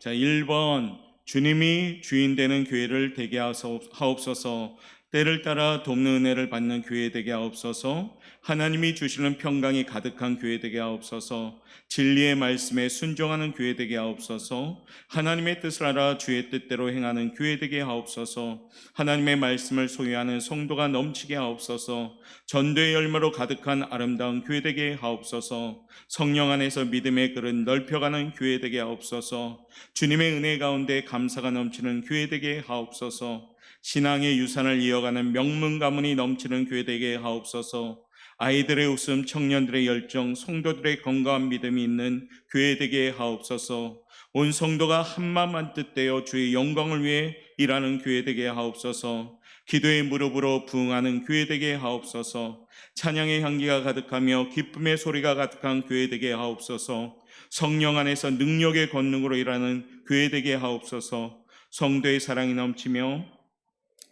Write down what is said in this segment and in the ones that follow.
자, 1번 주님이 주인 되는 교회를 되게 하옵소서. 때를 따라 돕는 은혜를 받는 교회 되게 하옵소서. 하나님이 주시는 평강이 가득한 교회 되게 하옵소서. 진리의 말씀에 순종하는 교회 되게 하옵소서. 하나님의 뜻을 알아 주의 뜻대로 행하는 교회 되게 하옵소서. 하나님의 말씀을 소유하는 성도가 넘치게 하옵소서. 전도의 열매로 가득한 아름다운 교회 되게 하옵소서. 성령 안에서 믿음의 그릇 넓혀가는 교회 되게 하옵소서. 주님의 은혜 가운데 감사가 넘치는 교회 되게 하옵소서. 신앙의 유산을 이어가는 명문 가문이 넘치는 교회 되게 하옵소서. 아이들의 웃음, 청년들의 열정, 성도들의 건강한 믿음이 있는 교회 되게 하옵소서. 온 성도가 한마음 한뜻되어 주의 영광을 위해 일하는 교회 되게 하옵소서. 기도의 무릎으로 부응하는 교회 되게 하옵소서. 찬양의 향기가 가득하며 기쁨의 소리가 가득한 교회 되게 하옵소서. 성령 안에서 능력의 권능으로 일하는 교회 되게 하옵소서. 성도의 사랑이 넘치며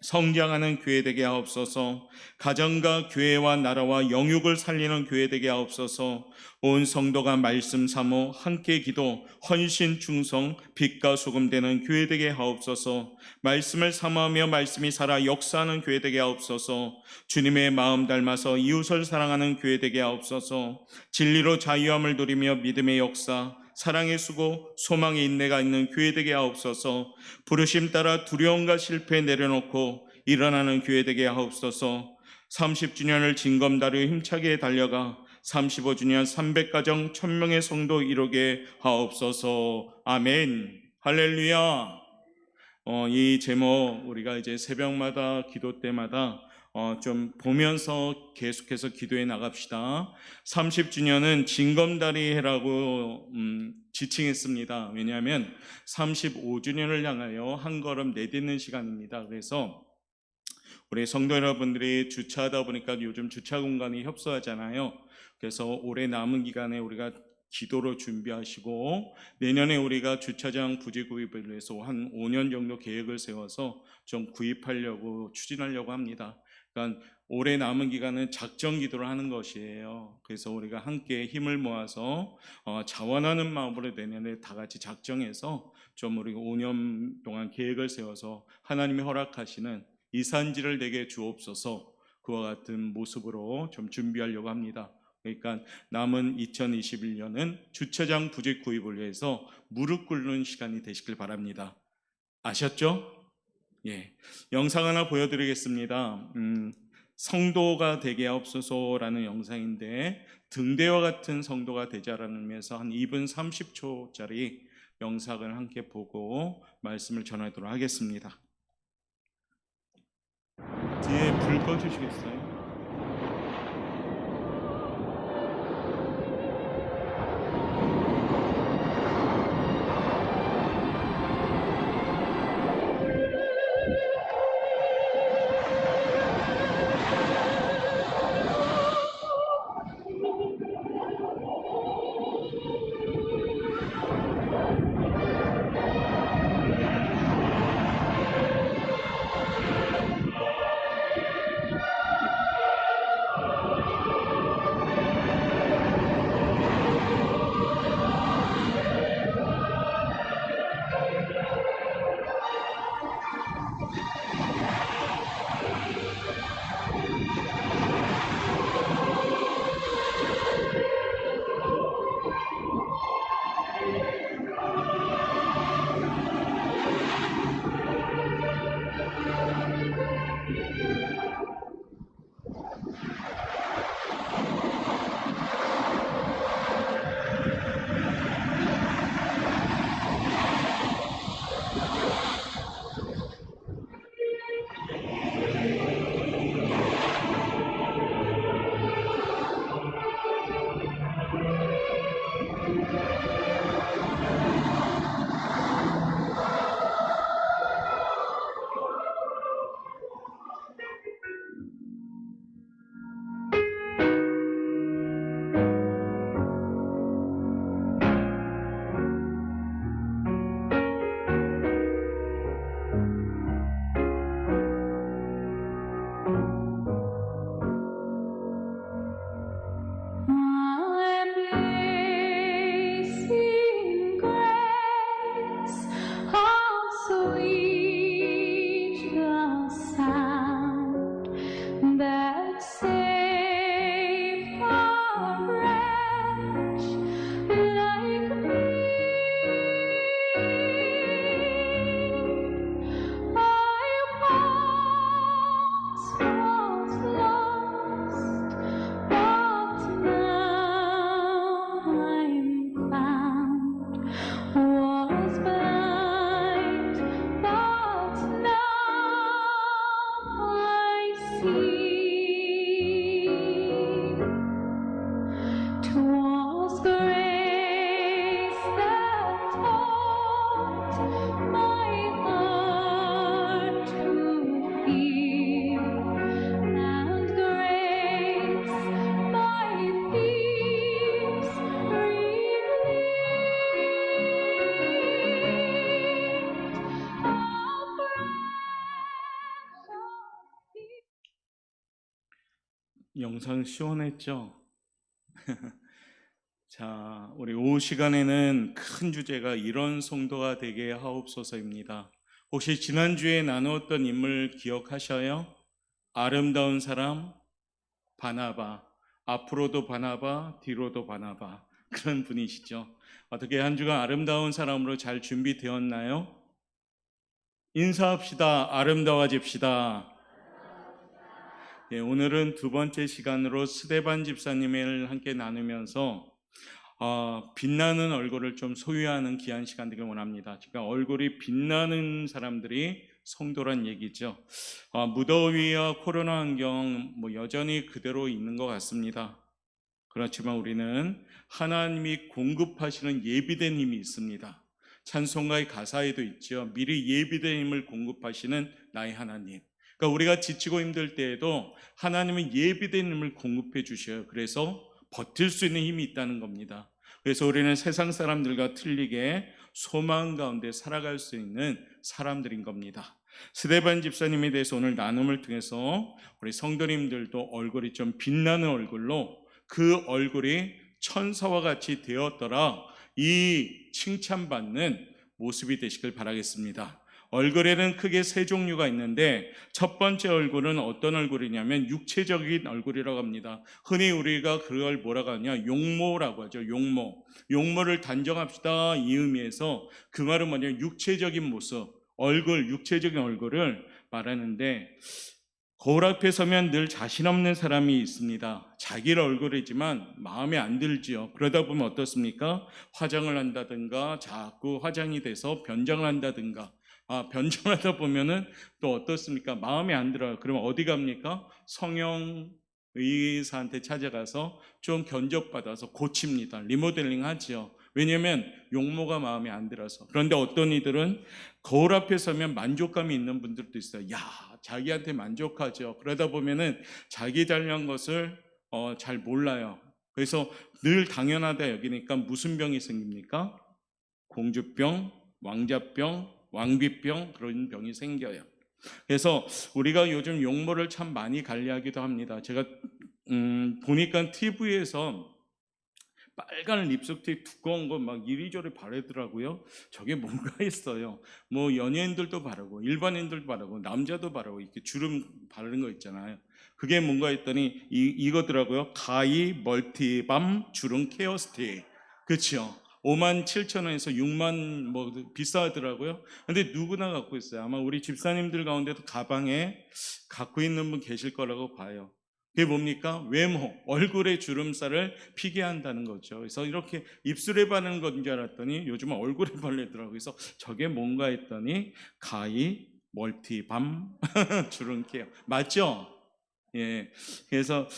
성장하는 교회 되게 하옵소서. 가정과 교회와 나라와 영육을 살리는 교회 되게 하옵소서. 온 성도가 말씀 사모 함께 기도 헌신 충성 빛과 소금 되는 교회 되게 하옵소서. 말씀을 사모하며 말씀이 살아 역사하는 교회 되게 하옵소서. 주님의 마음 닮아서 이웃을 사랑하는 교회 되게 하옵소서. 진리로 자유함을 누리며 믿음의 역사 사랑의 수고, 소망의 인내가 있는 교회 되게 하옵소서. 부르심 따라 두려움과 실패 내려놓고 일어나는 교회 되게 하옵소서. 30주년을 징검다리 힘차게 달려가 35주년 300가정 1000명의 성도 이루게 하옵소서. 아멘. 할렐루야. 이 제목 우리가 이제 새벽마다 기도 때마다 좀 보면서 계속해서 기도해 나갑시다. 30주년은 징검다리 해라고 지칭했습니다. 왜냐하면 35주년을 향하여 한 걸음 내딛는 시간입니다. 그래서 우리 성도 여러분들이 주차하다 보니까 요즘 주차 공간이 협소하잖아요. 그래서 올해 남은 기간에 우리가 기도로 준비하시고 내년에 우리가 주차장 부지 구입을 위해서 한 5년 정도 계획을 세워서 좀 구입하려고 추진하려고 합니다. 그러니까 올해 남은 기간은 작정 기도를 하는 것이에요. 그래서 우리가 함께 힘을 모아서 자원하는 마음으로 내년에 다 같이 작정해서 좀 우리가 5년 동안 계획을 세워서 하나님이 허락하시는 이산지를 내게 주옵소서. 그와 같은 모습으로 좀 준비하려고 합니다. 그러니까 남은 2021년은 주차장 부지 구입을 위해서 무릎 꿇는 시간이 되시길 바랍니다. 아셨죠? 예, 영상 하나 보여드리겠습니다. 성도가 되게 하옵소서라는 영상인데 등대와 같은 성도가 되자라는 의미에서 한 2분 30초짜리 영상을 함께 보고 말씀을 전하도록 하겠습니다. 뒤에 불 꺼주시겠어요? 영상 시원했죠? 자, 우리 오후 시간에는 큰 주제가 이런 성도가 되게 하옵소서입니다. 혹시 지난주에 나누었던 인물 기억하셔요? 아름다운 사람, 바나바. 앞으로도 바나바, 뒤로도 바나바. 그런 분이시죠. 어떻게 한 주간 아름다운 사람으로 잘 준비되었나요? 인사합시다. 아름다워집시다. 예, 오늘은 두 번째 시간으로 스데반 집사님을 함께 나누면서 빛나는 얼굴을 좀 소유하는 귀한 시간 되길 원합니다. 그러니까 얼굴이 빛나는 사람들이 성도란 얘기죠. 무더위와 코로나 환경 여전히 그대로 있는 것 같습니다. 그렇지만 우리는 하나님이 공급하시는 예비된 힘이 있습니다. 찬송가의 가사에도 있죠. 미리 예비된 힘을 공급하시는 나의 하나님. 그러니까 우리가 지치고 힘들 때에도 하나님은 예비된 힘을 공급해 주셔요. 그래서 버틸 수 있는 힘이 있다는 겁니다. 그래서 우리는 세상 사람들과 틀리게 소망 가운데 살아갈 수 있는 사람들인 겁니다. 스데반 집사님에 대해서 오늘 나눔을 통해서 우리 성도님들도 얼굴이 좀 빛나는 얼굴로 그 얼굴이 천사와 같이 되었더라, 이 칭찬받는 모습이 되시길 바라겠습니다. 얼굴에는 크게 세 종류가 있는데 첫 번째 얼굴은 어떤 얼굴이냐면 육체적인 얼굴이라고 합니다. 흔히 우리가 그걸 뭐라고 하냐, 용모라고 하죠. 용모를 단정합시다, 이 의미에서 그 말은 뭐냐면 육체적인 모습, 육체적인 얼굴을 말하는데, 거울 앞에 서면 늘 자신 없는 사람이 있습니다. 자기 얼굴이지만 마음에 안 들지요. 그러다 보면 어떻습니까? 화장을 한다든가 자꾸 화장이 돼서 변장을 한다든가, 변장하다 보면은 또 어떻습니까? 마음에 안 들어요. 그러면 어디 갑니까? 성형 의사한테 찾아가서 좀 견적받아서 고칩니다. 리모델링 하지요. 왜냐하면 용모가 마음에 안 들어서. 그런데 어떤 이들은 거울 앞에 서면 만족감이 있는 분들도 있어요. 자기한테 만족하죠. 그러다 보면은 자기 잘난 것을 잘 몰라요. 그래서 늘 당연하다 여기니까 무슨 병이 생깁니까? 공주병, 왕자병, 왕비병, 그런 병이 생겨요. 그래서 우리가 요즘 용모를 참 많이 관리하기도 합니다. 제가 보니까 TV에서 빨간 립스틱 두꺼운 거 막 이리저리 바르더라고요. 저게 뭔가 했어요. 연예인들도 바르고 일반인들도 바르고 남자도 바르고 이렇게 주름 바르는 거 있잖아요. 그게 뭔가 했더니 이거더라고요. 가이 멀티밤 주름 케어 스틱. 그렇죠. 5만 7천 원에서 6만 비싸더라고요. 근데 누구나 갖고 있어요. 아마 우리 집사님들 가운데도 가방에 갖고 있는 분 계실 거라고 봐요. 그게 뭡니까? 외모, 얼굴의 주름살을 피게 한다는 거죠. 그래서 이렇게 입술에 바르는 건 줄 알았더니 요즘은 얼굴에 바르더라고요. 그래서 저게 뭔가 했더니 가이 멀티밤 주름 케어. 맞죠? 예. 그래서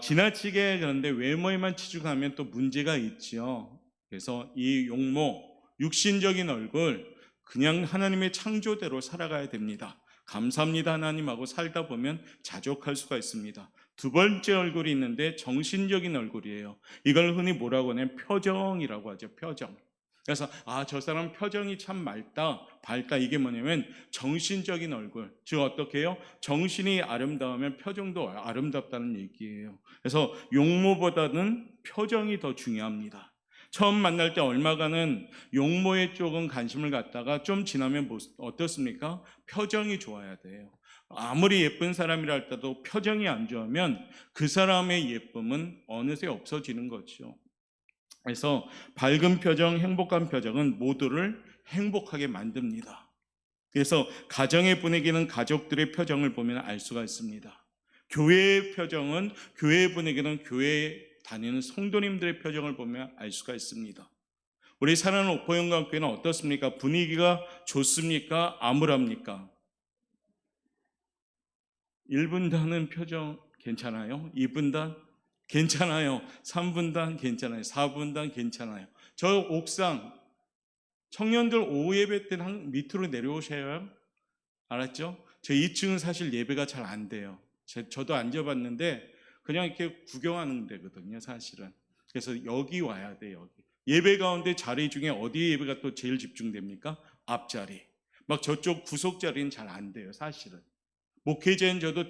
지나치게 그런데 외모에만 치중하면 또 문제가 있죠. 그래서 이 용모, 육신적인 얼굴, 그냥 하나님의 창조대로 살아가야 됩니다. 감사합니다 하나님하고 살다 보면 자족할 수가 있습니다. 두 번째 얼굴이 있는데 정신적인 얼굴이에요. 이걸 흔히 뭐라고 하냐면 표정이라고 하죠. 표정. 그래서 저 사람 표정이 참 맑다, 밝다. 이게 뭐냐면 정신적인 얼굴. 즉 어떻게 해요? 정신이 아름다우면 표정도 아름답다는 얘기예요. 그래서 용모보다는 표정이 더 중요합니다. 처음 만날 때 얼마간은 용모에 조금 관심을 갖다가 좀 지나면 어떻습니까? 표정이 좋아야 돼요. 아무리 예쁜 사람이라 할지라도 표정이 안 좋으면 그 사람의 예쁨은 어느새 없어지는 거죠. 그래서 밝은 표정, 행복한 표정은 모두를 행복하게 만듭니다. 그래서 가정의 분위기는 가족들의 표정을 보면 알 수가 있습니다. 교회의 표정은 교회의 분위기는 교회에 다니는 성도님들의 표정을 보면 알 수가 있습니다. 우리 사랑하는 옥포영광교회는 어떻습니까? 분위기가 좋습니까? 암울합니까? 1분단은 표정 괜찮아요? 2분단 괜찮아요. 3분단 괜찮아요. 4분단 괜찮아요. 저 옥상 청년들 오후 예배 때는 밑으로 내려오셔요. 알았죠? 저 2층은 사실 예배가 잘 안 돼요. 저도 앉아봤는데 그냥 이렇게 구경하는 데거든요, 사실은. 그래서 여기 와야 돼요, 여기. 예배 가운데 자리 중에 어디에 예배가 또 제일 집중됩니까? 앞자리. 막 저쪽 구석 자리는 잘 안 돼요, 사실은. 목회자인 저도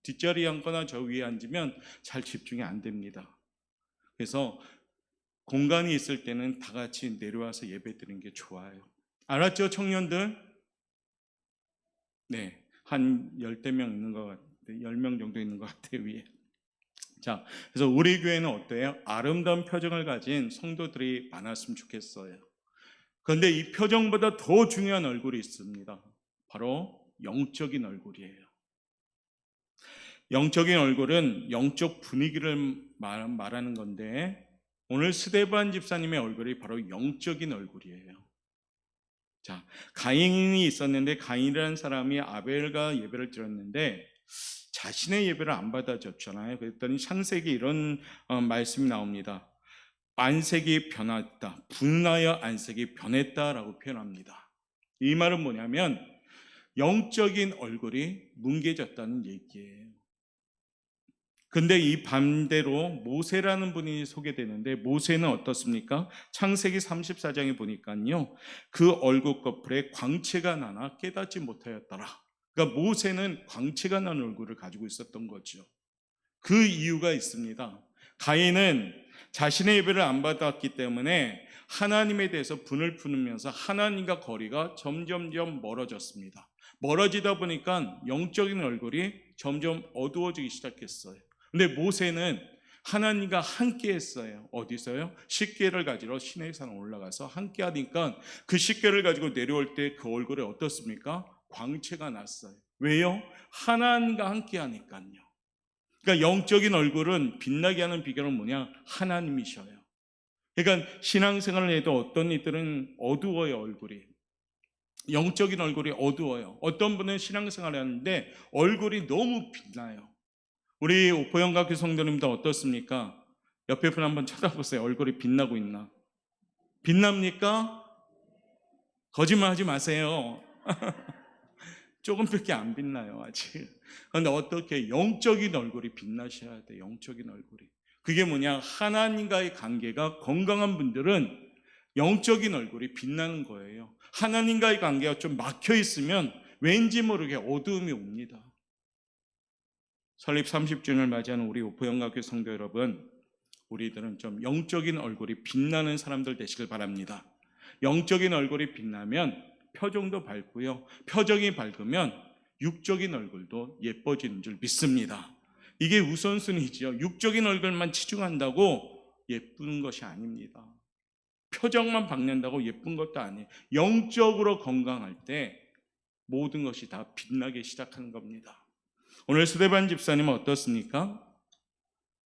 뒷자리에 앉거나 저 위에 앉으면 잘 집중이 안 됩니다. 그래서 공간이 있을 때는 다 같이 내려와서 예배 드리는 게 좋아요. 알았죠, 청년들? 네, 한 10명 있는 것 같아요. 10명 정도 있는 것 같아요, 위에. 자, 그래서 우리 교회는 어때요? 아름다운 표정을 가진 성도들이 많았으면 좋겠어요. 그런데 이 표정보다 더 중요한 얼굴이 있습니다. 바로 영적인 얼굴이에요. 영적인 얼굴은 영적 분위기를 말하는 건데, 오늘 스데반 집사님의 얼굴이 바로 영적인 얼굴이에요. 자, 가인이 있었는데 가인이라는 사람이 아벨과 예배를 드렸는데 자신의 예배를 안 받아줬잖아요. 그랬더니 창세기 이런 말씀이 나옵니다. 안색이 변했다. 분하여 안색이 변했다라고 표현합니다. 이 말은 뭐냐면 영적인 얼굴이 뭉개졌다는 얘기예요. 근데 이 반대로 모세라는 분이 소개되는데, 모세는 어떻습니까? 창세기 34장에 보니까요, 그 얼굴 커플에 광채가 나나 깨닫지 못하였더라. 그러니까 모세는 광채가 난 얼굴을 가지고 있었던 거죠. 그 이유가 있습니다. 가인은 자신의 예배를 안 받았기 때문에 하나님에 대해서 분을 품으면서 하나님과 거리가 점점점 멀어졌습니다. 멀어지다 보니까 영적인 얼굴이 점점 어두워지기 시작했어요. 근데 모세는 하나님과 함께 했어요. 어디서요? 십계를 가지러 시내산 올라가서 함께 하니까 그 십계를 가지고 내려올 때 그 얼굴에 어떻습니까? 광채가 났어요. 왜요? 하나님과 함께 하니까요. 그러니까 영적인 얼굴은 빛나게 하는 비결은 뭐냐? 하나님이셔요. 그러니까 신앙생활을 해도 어떤 이들은 어두워요, 얼굴이. 영적인 얼굴이 어두워요. 어떤 분은 신앙생활을 하는데 얼굴이 너무 빛나요. 우리 오포영각교 성도님들 어떻습니까? 옆에 분 한번 쳐다보세요. 얼굴이 빛나고 있나? 빛납니까? 거짓말하지 마세요. 조금밖에 안 빛나요, 아직. 그런데 어떻게 영적인 얼굴이 빛나셔야 돼, 영적인 얼굴이. 그게 뭐냐? 하나님과의 관계가 건강한 분들은 영적인 얼굴이 빛나는 거예요. 하나님과의 관계가 좀 막혀 있으면 왠지 모르게 어두움이 옵니다. 설립 30주년을 맞이하는 우리 오포영각교 성도 여러분, 우리들은 좀 영적인 얼굴이 빛나는 사람들 되시길 바랍니다. 영적인 얼굴이 빛나면 표정도 밝고요, 표정이 밝으면 육적인 얼굴도 예뻐지는 줄 믿습니다. 이게 우선순위죠. 육적인 얼굴만 치중한다고 예쁜 것이 아닙니다. 표정만 밝는다고 예쁜 것도 아니에요. 영적으로 건강할 때 모든 것이 다 빛나기 시작하는 겁니다. 오늘 스데반 집사님은 어떻습니까?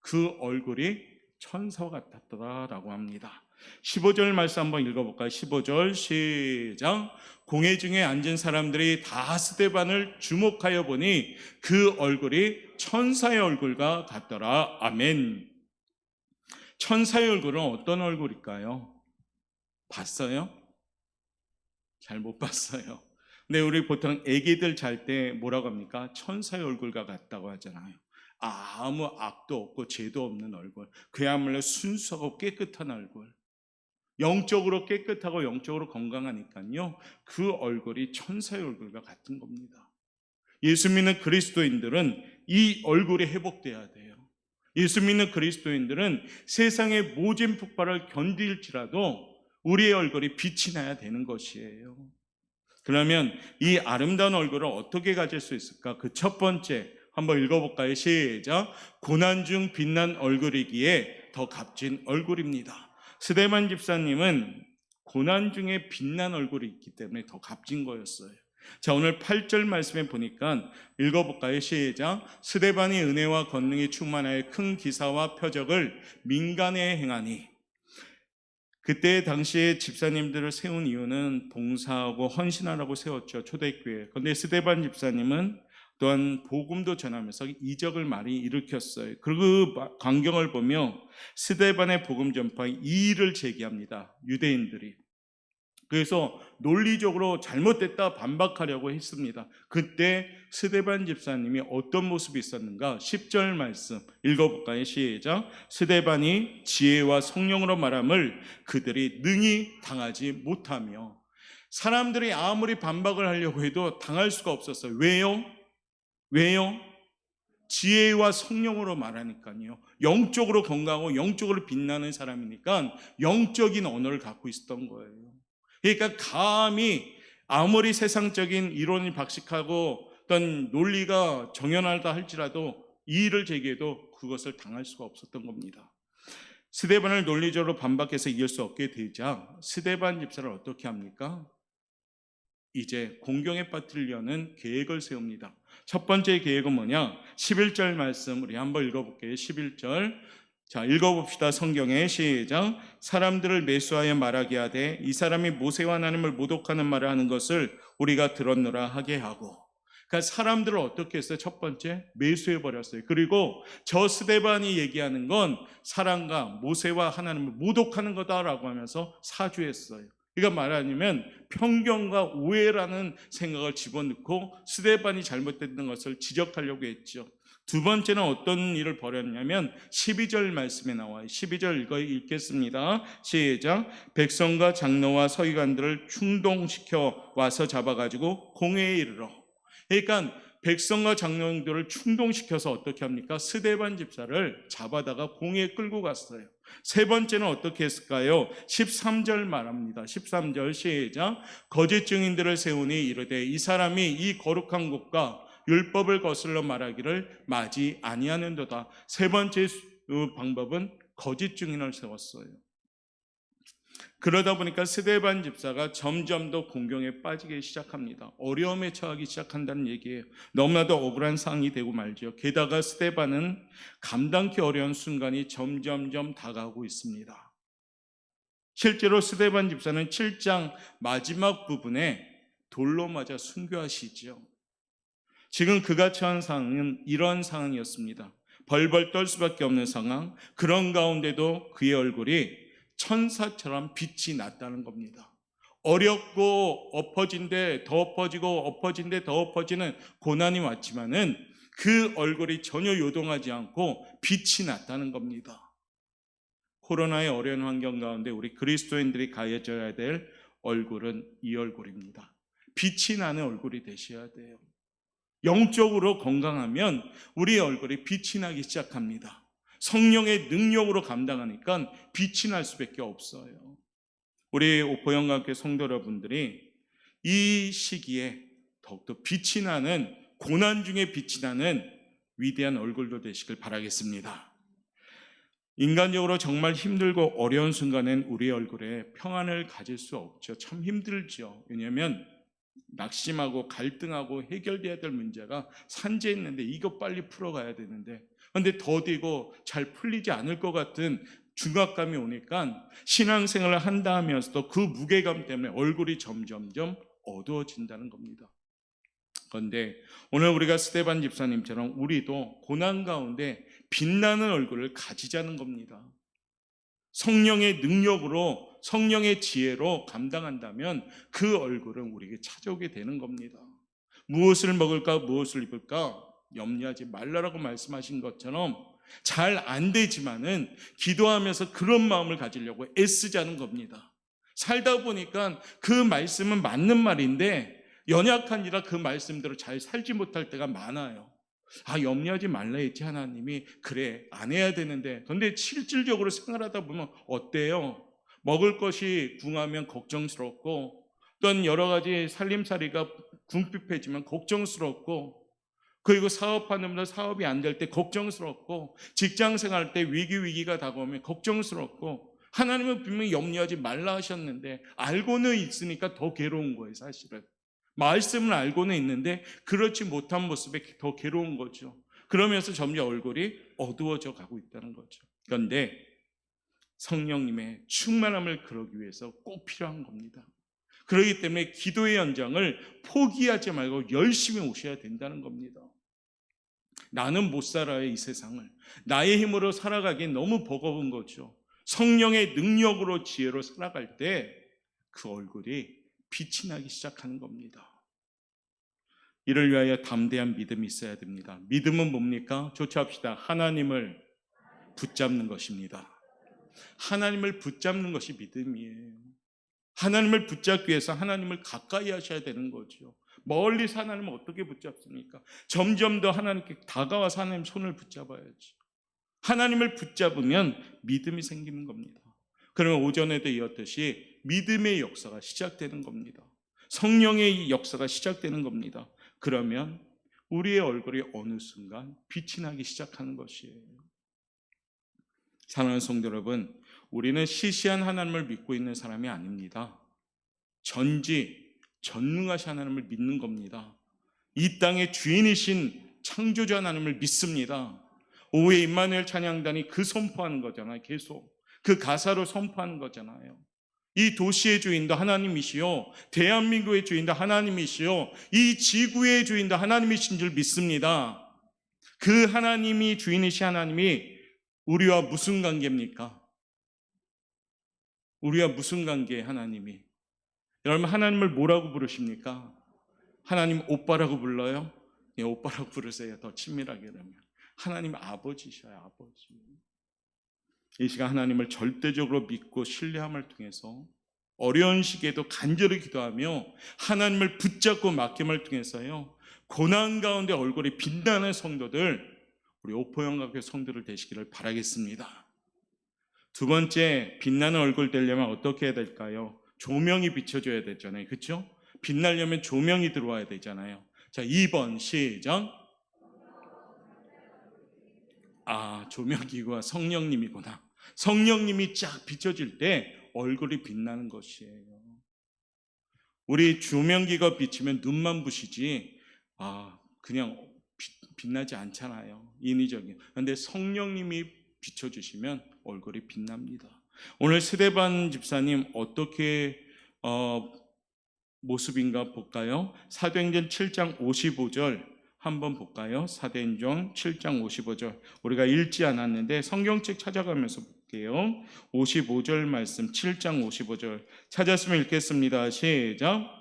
그 얼굴이 천사 같았더라라고 합니다. 15절 말씀 한번 읽어볼까요? 15절 시작. 공회 중에 앉은 사람들이 다 스데반을 주목하여 보니 그 얼굴이 천사의 얼굴과 같더라. 아멘. 천사의 얼굴은 어떤 얼굴일까요? 봤어요? 잘 못 봤어요. 근데 우리 보통 애기들 잘 때 뭐라고 합니까? 천사의 얼굴과 같다고 하잖아요. 아무 악도 없고 죄도 없는 얼굴, 그야말로 순수하고 깨끗한 얼굴, 영적으로 깨끗하고 영적으로 건강하니까요, 그 얼굴이 천사의 얼굴과 같은 겁니다. 예수 믿는 그리스도인들은 이 얼굴이 회복돼야 돼요. 예수 믿는 그리스도인들은 세상의 모진 폭발을 견딜지라도 우리의 얼굴이 빛이 나야 되는 것이에요. 그러면 이 아름다운 얼굴을 어떻게 가질 수 있을까? 그 첫 번째 한번 읽어볼까요? 시작. 고난 중 빛난 얼굴이기에 더 값진 얼굴입니다. 스데반 집사님은 고난 중에 빛난 얼굴이 있기 때문에 더 값진 거였어요. 자, 오늘 8절 말씀에 보니까 읽어볼까요? 시작. 스데반이 은혜와 권능이 충만하여 큰 기사와 표적을 민간에 행하니. 그때 당시에 집사님들을 세운 이유는 봉사하고 헌신하라고 세웠죠, 초대교회. 그런데 스데반 집사님은 또한 복음도 전하면서 이적을 많이 일으켰어요. 그 광경을 보며 스데반의 복음 전파에 이의를 제기합니다, 유대인들이. 그래서 논리적으로 잘못됐다 반박하려고 했습니다. 그때 스데반 집사님이 어떤 모습이 있었는가? 10절 말씀 읽어볼까요? 시작. 스데반이 지혜와 성령으로 말함을 그들이 능히 당하지 못하며. 사람들이 아무리 반박을 하려고 해도 당할 수가 없었어요. 왜요? 지혜와 성령으로 말하니까요. 영적으로 건강하고 영적으로 빛나는 사람이니까 영적인 언어를 갖고 있었던 거예요. 그러니까 감히 아무리 세상적인 이론이 박식하고 어떤 논리가 정연하다 할지라도 이의를 제기해도 그것을 당할 수가 없었던 겁니다. 스데반을 논리적으로 반박해서 이길 수 없게 되자 스데반 집사를 어떻게 합니까? 이제 공경에 빠뜨리려는 계획을 세웁니다. 첫 번째 계획은 뭐냐? 11절 말씀 우리 한번 읽어볼게요. 11절. 자, 읽어봅시다. 성경에 시작. 사람들을 매수하여 말하게 하되 이 사람이 모세와 하나님을 모독하는 말을 하는 것을 우리가 들었노라 하게 하고. 그러니까 사람들을 어떻게 했어요? 첫 번째 매수해 버렸어요. 그리고 저 스데반이 얘기하는 건 사람과 모세와 하나님을 모독하는 거다라고 하면서 사주했어요. 그러니까 말하자면 편견과 오해라는 생각을 집어넣고 스데반이 잘못됐던 것을 지적하려고 했죠. 두 번째는 어떤 일을 벌였냐면 12절 말씀에 나와요. 12절 읽겠습니다. 시작. 백성과 장로와 서기관들을 충동시켜 와서 잡아가지고 공회에 이르러. 그러니까 백성과 장로들을 충동시켜서 어떻게 합니까? 스데반 집사를 잡아다가 공회에 끌고 갔어요. 세 번째는 어떻게 했을까요? 13절 말합니다. 13절 시작. 거짓 증인들을 세우니 이르되 이 사람이 이 거룩한 곳과 율법을 거슬러 말하기를 마지 아니하는도다. 세 번째 방법은 거짓 증인을 세웠어요. 그러다 보니까 스데반 집사가 점점 더 공경에 빠지기 시작합니다. 어려움에 처하기 시작한다는 얘기예요. 너무나도 억울한 상황이 되고 말죠. 게다가 스데반은 감당기 어려운 순간이 점점점 다가오고 있습니다. 실제로 스데반 집사는 7장 마지막 부분에 돌로 맞아 순교하시죠. 지금 그가 처한 상황은 이런 상황이었습니다. 벌벌 떨 수밖에 없는 상황. 그런 가운데도 그의 얼굴이 천사처럼 빛이 났다는 겁니다. 어렵고 엎어진데 더 엎어지고 엎어진데 더 엎어지는 고난이 왔지만은 그 얼굴이 전혀 요동하지 않고 빛이 났다는 겁니다. 코로나의 어려운 환경 가운데 우리 그리스도인들이 가져야 될 얼굴은 이 얼굴입니다. 빛이 나는 얼굴이 되셔야 돼요. 영적으로 건강하면 우리의 얼굴이 빛이 나기 시작합니다. 성령의 능력으로 감당하니까 빛이 날 수밖에 없어요. 우리 보영관계 성도 여러분들이 이 시기에 더욱더 빛이 나는, 고난 중에 빛이 나는 위대한 얼굴도 되시길 바라겠습니다. 인간적으로 정말 힘들고 어려운 순간엔 우리의 얼굴에 평안을 가질 수 없죠. 참 힘들죠. 왜냐하면 낙심하고 갈등하고 해결돼야 될 문제가 산재에 있는데 이거 빨리 풀어가야 되는데, 그런데 더디고 잘 풀리지 않을 것 같은 중압감이 오니까 신앙생활을 한다 하면서도 그 무게감 때문에 얼굴이 점점점 어두워진다는 겁니다. 그런데 오늘 우리가 스데반 집사님처럼 우리도 고난 가운데 빛나는 얼굴을 가지자는 겁니다. 성령의 능력으로, 성령의 지혜로 감당한다면 그 얼굴은 우리에게 찾아오게 되는 겁니다. 무엇을 먹을까, 무엇을 입을까 염려하지 말라라고 말씀하신 것처럼 잘 안 되지만은 기도하면서 그런 마음을 가지려고 애쓰자는 겁니다. 살다 보니까 그 말씀은 맞는 말인데 연약한이라 그 말씀대로 잘 살지 못할 때가 많아요. 염려하지 말라 했지 하나님이. 그래, 안 해야 되는데. 그런데 실질적으로 생활하다 보면 어때요? 먹을 것이 궁하면 걱정스럽고, 또는 여러 가지 살림살이가 궁핍해지면 걱정스럽고, 그리고 사업하는데 사업이 안 될 때 걱정스럽고, 직장 생활할 때 위기가 다가오면 걱정스럽고, 하나님은 분명히 염려하지 말라 하셨는데 알고는 있으니까 더 괴로운 거예요. 사실은 말씀을 알고는 있는데 그렇지 못한 모습에 더 괴로운 거죠. 그러면서 점점 얼굴이 어두워져 가고 있다는 거죠. 그런데 성령님의 충만함을 그러기 위해서 꼭 필요한 겁니다. 그렇기 때문에 기도의 연장을 포기하지 말고 열심히 오셔야 된다는 겁니다. 나는 못 살아요, 이 세상을. 나의 힘으로 살아가기 너무 버거운 거죠. 성령의 능력으로, 지혜로 살아갈 때 그 얼굴이 빛이 나기 시작하는 겁니다. 이를 위하여 담대한 믿음이 있어야 됩니다. 믿음은 뭡니까? 조치합시다. 하나님을 붙잡는 것입니다. 하나님을 붙잡는 것이 믿음이에요. 하나님을 붙잡기 위해서 하나님을 가까이 하셔야 되는 거죠. 멀리서 하나님을 어떻게 붙잡습니까? 점점 더 하나님께 다가와서 하나님 손을 붙잡아야지. 하나님을 붙잡으면 믿음이 생기는 겁니다. 그러면 오전에도 이었듯이 믿음의 역사가 시작되는 겁니다. 성령의 역사가 시작되는 겁니다. 그러면 우리의 얼굴이 어느 순간 빛이 나기 시작하는 것이에요. 사랑하는 성도 여러분, 우리는 시시한 하나님을 믿고 있는 사람이 아닙니다. 전능하신 하나님을 믿는 겁니다. 이 땅의 주인이신 창조주 하나님을 믿습니다. 오후에 임마누엘 찬양단이 그 선포하는 거잖아요. 계속 그 가사로 선포하는 거잖아요. 이 도시의 주인도 하나님이시요, 대한민국의 주인도 하나님이시요, 이 지구의 주인도 하나님이신 줄 믿습니다. 그 하나님이 주인이신 하나님이 우리와 무슨 관계입니까? 우리와 무슨 관계에 하나님이? 여러분, 하나님을 뭐라고 부르십니까? 하나님 오빠라고 불러요? 예, 오빠라고 부르세요. 더 친밀하게. 그러면 하나님 아버지셔요. 아버지. 이 시간 하나님을 절대적으로 믿고 신뢰함을 통해서 어려운 시기에도 간절히 기도하며 하나님을 붙잡고 맡김을 통해서요, 고난 가운데 얼굴이 빛나는 성도들, 우리 오포영학교 성도들 되시기를 바라겠습니다. 두 번째, 빛나는 얼굴 되려면 어떻게 해야 될까요? 조명이 비춰줘야 되잖아요. 그렇죠? 빛나려면 조명이 들어와야 되잖아요. 자, 2번 시작. 조명기구가 성령님이구나. 성령님이 쫙 비춰질 때 얼굴이 빛나는 것이에요. 우리 조명기가 비치면 눈만 부시지 그냥 빛나지 않잖아요. 인위적인. 그런데 성령님이 비춰주시면 얼굴이 빛납니다. 오늘 스데반 집사님 어떻게 모습인가 볼까요? 사도행전 7장 55절 한번 볼까요? 사도행전 7장 55절. 우리가 읽지 않았는데 성경책 찾아가면서 볼게요. 55절 말씀, 7장 55절 찾았으면 읽겠습니다. 시작.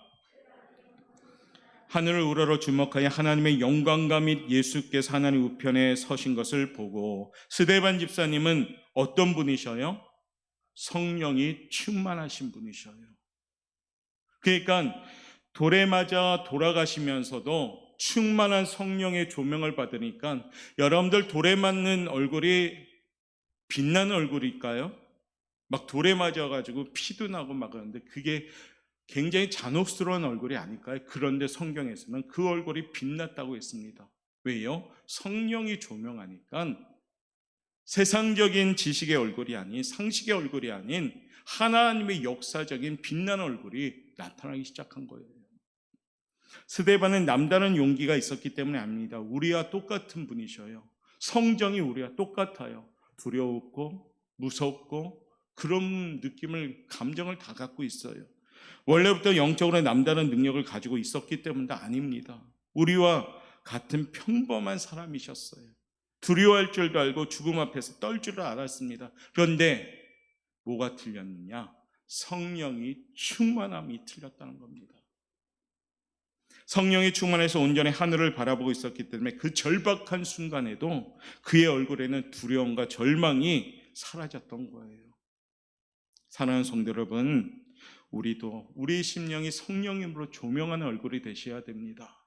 하늘을 우러러 주목하여 하나님의 영광과 및 예수께서 하나님 우편에 서신 것을 보고, 스데반 집사님은 어떤 분이셔요? 성령이 충만하신 분이셔요. 그러니까 돌에 맞아 돌아가시면서도 충만한 성령의 조명을 받으니까, 여러분들 돌에 맞는 얼굴이 빛나는 얼굴일까요? 막 돌에 맞아가지고 피도 나고 막 그러는데 그게 굉장히 잔혹스러운 얼굴이 아닐까요? 그런데 성경에서는 그 얼굴이 빛났다고 했습니다. 왜요? 성령이 조명하니까 세상적인 지식의 얼굴이 아닌, 상식의 얼굴이 아닌 하나님의 역사적인 빛나는 얼굴이 나타나기 시작한 거예요. 스데반은 남다른 용기가 있었기 때문에 압니다. 우리와 똑같은 분이셔요. 성정이 우리와 똑같아요. 두려웠고 무섭고 그런 느낌을, 감정을 다 갖고 있어요. 원래부터 영적으로 남다른 능력을 가지고 있었기 때문도 아닙니다. 우리와 같은 평범한 사람이셨어요. 두려워할 줄도 알고 죽음 앞에서 떨 줄을 알았습니다. 그런데 뭐가 틀렸느냐? 성령이 충만함이 틀렸다는 겁니다. 성령이 충만해서 온전히 하늘을 바라보고 있었기 때문에 그 절박한 순간에도 그의 얼굴에는 두려움과 절망이 사라졌던 거예요. 사랑하는 성도 여러분, 우리도 우리의 심령이 성령님으로 조명하는 얼굴이 되셔야 됩니다.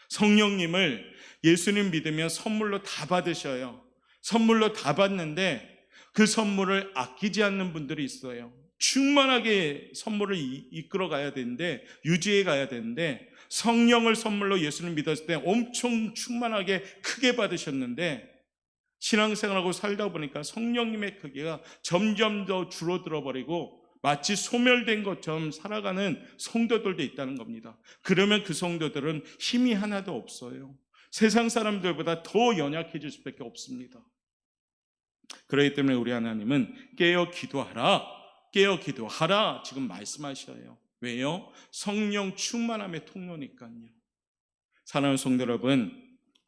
성령님을 예수님 믿으면 선물로 다 받으셔요. 선물로 다 받는데 그 선물을 아끼지 않는 분들이 있어요. 충만하게 선물을 이끌어 가야 되는데, 유지해 가야 되는데, 성령을 선물로 예수님 믿었을 때 엄청 충만하게 크게 받으셨는데, 신앙생활하고 살다 보니까 성령님의 크기가 점점 더 줄어들어 버리고 마치 소멸된 것처럼 살아가는 성도들도 있다는 겁니다. 그러면 그 성도들은 힘이 하나도 없어요. 세상 사람들보다 더 연약해질 수밖에 없습니다. 그렇기 때문에 우리 하나님은 깨어 기도하라, 깨어 기도하라 지금 말씀하셔요. 왜요? 성령 충만함의 통로니까요. 사랑하는 성도 여러분,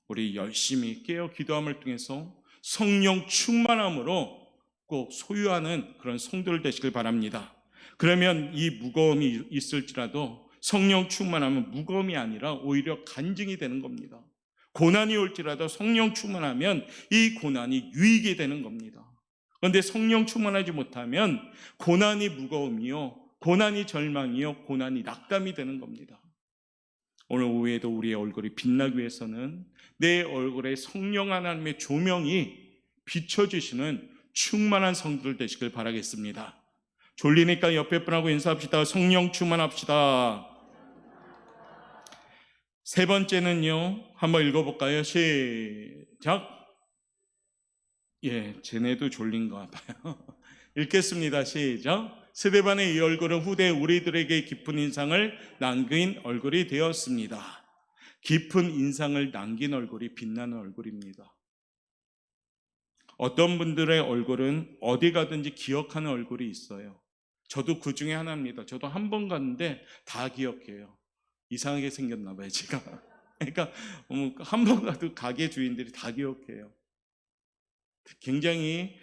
우리 열심히 깨어 기도함을 통해서 성령 충만함으로 꼭 소유하는 그런 성도들 되시길 바랍니다. 그러면 이 무거움이 있을지라도 성령 충만하면 무거움이 아니라 오히려 간증이 되는 겁니다. 고난이 올지라도 성령 충만하면 이 고난이 유익이 되는 겁니다. 그런데 성령 충만하지 못하면 고난이 무거움이요, 고난이 절망이요, 고난이 낙담이 되는 겁니다. 오늘 오후에도 우리의 얼굴이 빛나기 위해서는 내 얼굴에 성령 하나님의 조명이 비춰주시는 충만한 성도들 되시길 바라겠습니다. 졸리니까 옆에 분하고 인사합시다. 성령 충만합시다. 세 번째는요, 한번 읽어볼까요? 시작. 쟤네도 졸린가 봐요. 읽겠습니다. 시작. 스데반의 이 얼굴은 후대 우리들에게 깊은 인상을 남긴 얼굴이 되었습니다. 깊은 인상을 남긴 얼굴이 빛나는 얼굴입니다. 어떤 분들의 얼굴은 어디 가든지 기억하는 얼굴이 있어요. 저도 그 중에 하나입니다. 저도 한 번 갔는데 다 기억해요. 이상하게 생겼나 봐요, 제가. 그러니까 한 번 가도 가게 주인들이 다 기억해요. 굉장히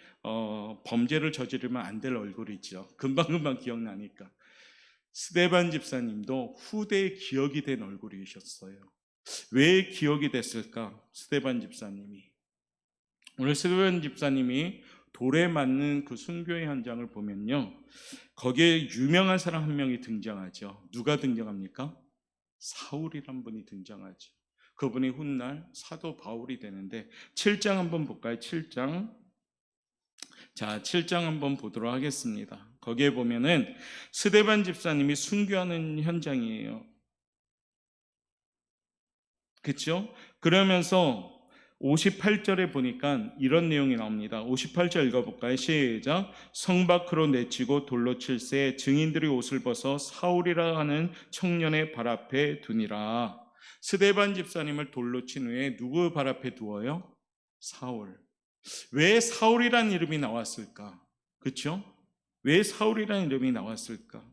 범죄를 저지르면 안 될 얼굴이죠. 금방금방 기억나니까. 스데반 집사님도 후대에 기억이 된 얼굴이셨어요. 왜 기억이 됐을까? 스데반 집사님이. 오늘 스데반 집사님이 돌에 맞는 그 순교의 현장을 보면요, 거기에 유명한 사람 한 명이 등장하죠. 누가 등장합니까? 사울이란 분이 등장하죠. 그분이 훗날 사도 바울이 되는데 7장 한번 볼까요? 7장. 자, 7장 한번 보도록 하겠습니다. 거기에 보면은 스데반 집사님이 순교하는 현장이에요. 그렇죠? 그러면서 58절에 보니까 이런 내용이 나옵니다. 58절 읽어볼까요? 시작. 성 밖으로 내치고 돌로 칠세 증인들이 옷을 벗어 사울이라 하는 청년의 발 앞에 두니라. 스데반 집사님을 돌로 친 후에 누구 발 앞에 두어요? 사울. 왜 사울이라는 이름이 나왔을까? 그렇죠? 왜 사울이라는 이름이 나왔을까?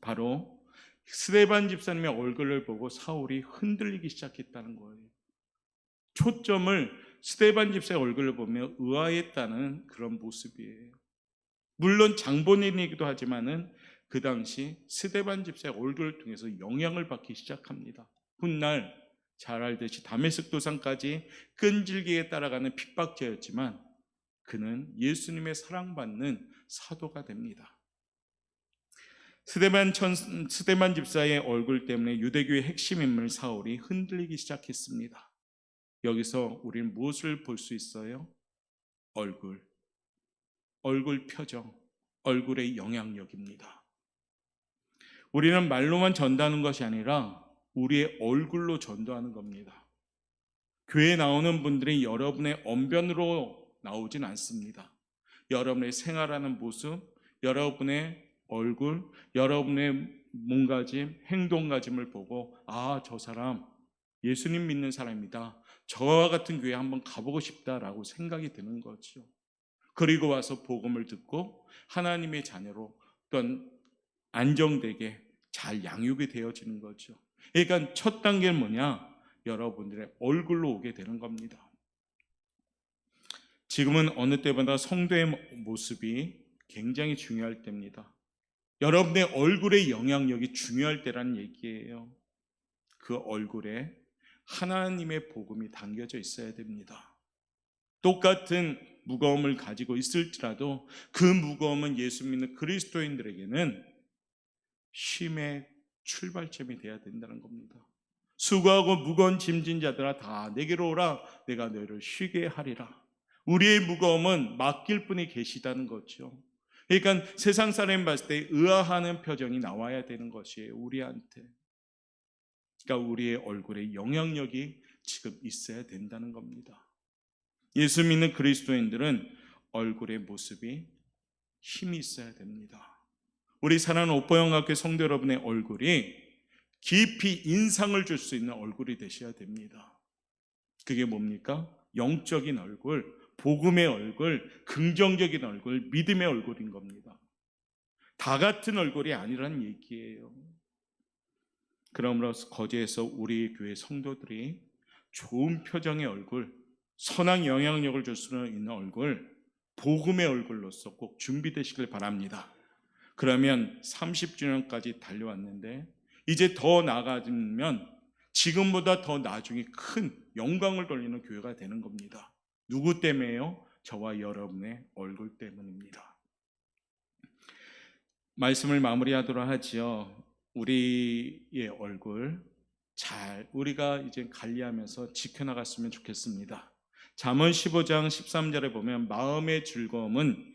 바로 스데반 집사님의 얼굴을 보고 사울이 흔들리기 시작했다는 거예요. 초점을 스데반 집사의 얼굴을 보며 의아했다는 그런 모습이에요. 물론 장본인이기도 하지만은 그 당시 스데반 집사의 얼굴을 통해서 영향을 받기 시작합니다. 훗날 잘 알듯이 다메섹 도상까지 끈질기게 따라가는 핍박자였지만 그는 예수님의 사랑받는 사도가 됩니다. 스데반 집사의 얼굴 때문에 유대교의 핵심 인물 사울이 흔들리기 시작했습니다. 여기서 우리는 무엇을 볼 수 있어요? 얼굴 표정, 얼굴의 영향력입니다. 우리는 말로만 전도하는 것이 아니라 우리의 얼굴로 전도하는 겁니다. 교회에 나오는 분들이 여러분의 언변으로 나오진 않습니다. 여러분의 생활하는 모습, 여러분의 얼굴, 여러분의 몸가짐, 행동가짐을 보고 저 사람 예수님 믿는 사람이다. 저와 같은 교회 한번 가보고 싶다라고 생각이 드는 거죠. 그리고 와서 복음을 듣고 하나님의 자녀로 또한 안정되게 잘 양육이 되어지는 거죠. 그러니까 첫 단계는 뭐냐? 여러분들의 얼굴로 오게 되는 겁니다. 지금은 어느 때보다 성도의 모습이 굉장히 중요할 때입니다. 여러분의 얼굴의 영향력이 중요할 때라는 얘기예요. 그 얼굴에 하나님의 복음이 담겨져 있어야 됩니다. 똑같은 무거움을 가지고 있을지라도 그 무거움은 예수 믿는 그리스도인들에게는 쉼의 출발점이 되어야 된다는 겁니다. 수고하고 무거운 짐진 자들아 다 내게로 오라 내가 너희를 쉬게 하리라. 우리의 무거움은 맡길 분이 계시다는 거죠. 그러니까 세상 사람이 봤을 때 의아하는 표정이 나와야 되는 것이에요. 우리한테. 그러니까 우리의 얼굴에 영향력이 지금 있어야 된다는 겁니다. 예수 믿는 그리스도인들은 얼굴의 모습이 힘이 있어야 됩니다. 우리 사랑하는 오포영학교 성도 여러분의 얼굴이 깊이 인상을 줄 수 있는 얼굴이 되셔야 됩니다. 그게 뭡니까? 영적인 얼굴, 복음의 얼굴, 긍정적인 얼굴, 믿음의 얼굴인 겁니다. 다 같은 얼굴이 아니라는 얘기예요. 그러므로 거제에서 우리 교회 성도들이 좋은 표정의 얼굴, 선한 영향력을 줄 수 있는 얼굴, 복음의 얼굴로서 꼭 준비되시길 바랍니다. 그러면 30주년까지 달려왔는데 이제 더 나아가면 지금보다 더 나중에 큰 영광을 돌리는 교회가 되는 겁니다. 누구 때문에요? 저와 여러분의 얼굴 때문입니다. 말씀을 마무리하도록 하지요. 우리의 얼굴 잘 우리가 이제 관리하면서 지켜나갔으면 좋겠습니다. 잠언 15장 13절에 보면 마음의 즐거움은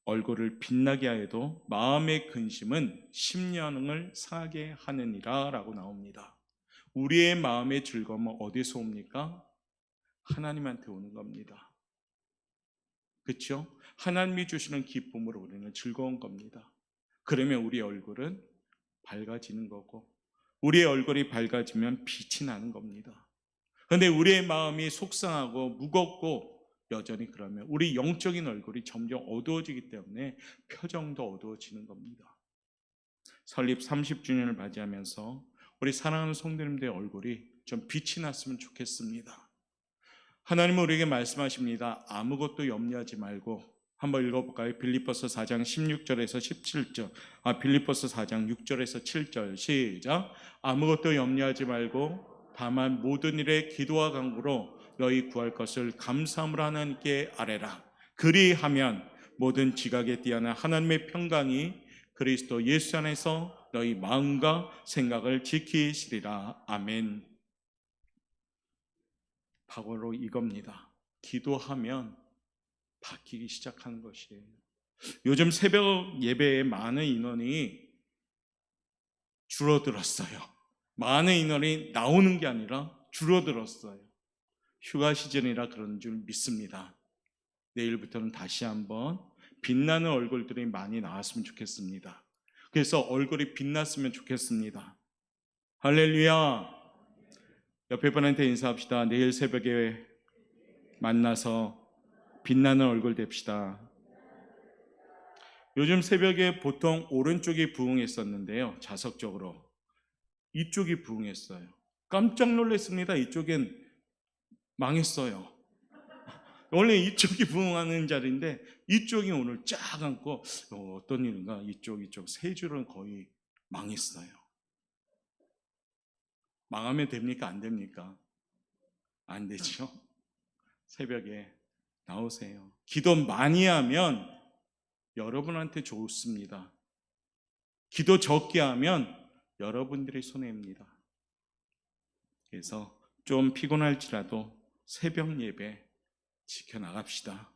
얼굴을 빛나게 하여도 마음의 근심은 심령을 상하게 하느니라 라고 나옵니다. 우리의 마음의 즐거움은 어디서 옵니까? 하나님한테 오는 겁니다. 그렇죠? 하나님이 주시는 기쁨으로 우리는 즐거운 겁니다. 그러면 우리 얼굴은 밝아지는 거고, 우리의 얼굴이 밝아지면 빛이 나는 겁니다. 그런데 우리의 마음이 속상하고 무겁고 여전히 그러면 우리 영적인 얼굴이 점점 어두워지기 때문에 표정도 어두워지는 겁니다. 설립 30주년을 맞이하면서 우리 사랑하는 성도님들의 얼굴이 좀 빛이 났으면 좋겠습니다. 하나님은 우리에게 말씀하십니다. 아무것도 염려하지 말고, 한번 읽어볼까요? 빌립보서 4장 16절에서 17절. 빌립보서 4장 6절에서 7절. 시작. 아무것도 염려하지 말고 다만 모든 일에 기도와 간구로 너희 구할 것을 감사함으로 하나님께 아뢰라. 그리하면 모든 지각에 뛰어난 하나님의 평강이 그리스도 예수 안에서 너희 마음과 생각을 지키시리라. 아멘. 바로 이겁니다. 기도하면 바뀌기 시작하는 것이에요. 요즘 새벽 예배에 많은 인원이 줄어들었어요. 많은 인원이 나오는 게 아니라 줄어들었어요. 휴가 시즌이라 그런 줄 믿습니다. 내일부터는 다시 한번 빛나는 얼굴들이 많이 나왔으면 좋겠습니다. 그래서 얼굴이 빛났으면 좋겠습니다. 할렐루야. 옆에 분한테 인사합시다. 내일 새벽에 만나서 빛나는 얼굴 됩시다. 요즘 새벽에 보통 오른쪽이 부흥했었는데요. 자석적으로 이쪽이 부흥했어요. 깜짝 놀랐습니다. 이쪽엔 망했어요. 원래 이쪽이 부흥하는 자리인데 이쪽이 오늘 쫙 앉고 어떤 일인가 이쪽 세 줄은 거의 망했어요. 망하면 됩니까? 안 됩니까? 안 되죠. 새벽에 나오세요. 기도 많이 하면 여러분한테 좋습니다. 기도 적게 하면 여러분들이 손해입니다. 그래서 좀 피곤할지라도 새벽 예배 지켜나갑시다.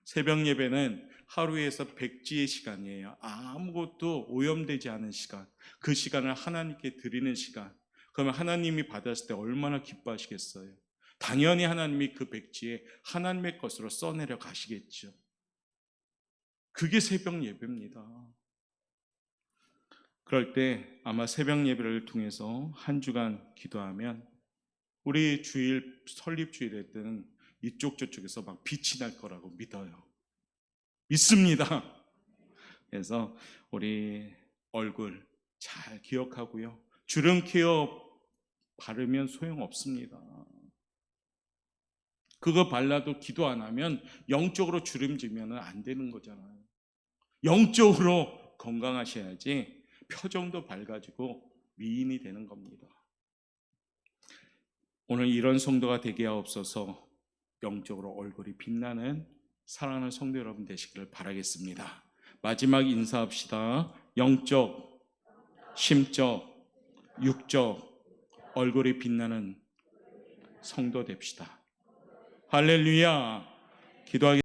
새벽 예배는 하루에서 백지의 시간이에요. 아무것도 오염되지 않은 시간, 그 시간을 하나님께 드리는 시간. 그러면 하나님이 받았을 때 얼마나 기뻐하시겠어요? 당연히 하나님이 그 백지에 하나님의 것으로 써내려 가시겠죠. 그게 새벽 예배입니다. 그럴 때 아마 새벽 예배를 통해서 한 주간 기도하면 우리 주일 설립주일에 때는 이쪽 저쪽에서 막 빛이 날 거라고 믿어요. 믿습니다. 그래서 우리 얼굴 잘 기억하고요. 주름 케어 바르면 소용없습니다. 그거 발라도 기도 안 하면 영적으로 주름지면 안 되는 거잖아요. 영적으로 건강하셔야지 표정도 밝아지고 미인이 되는 겁니다. 오늘 이런 성도가 되게 하옵소서. 영적으로 얼굴이 빛나는 사랑하는 성도 여러분 되시기를 바라겠습니다. 마지막 인사합시다. 영적, 심적, 육적 얼굴이 빛나는 성도 됩시다. 할렐루야. 기도하겠습니다.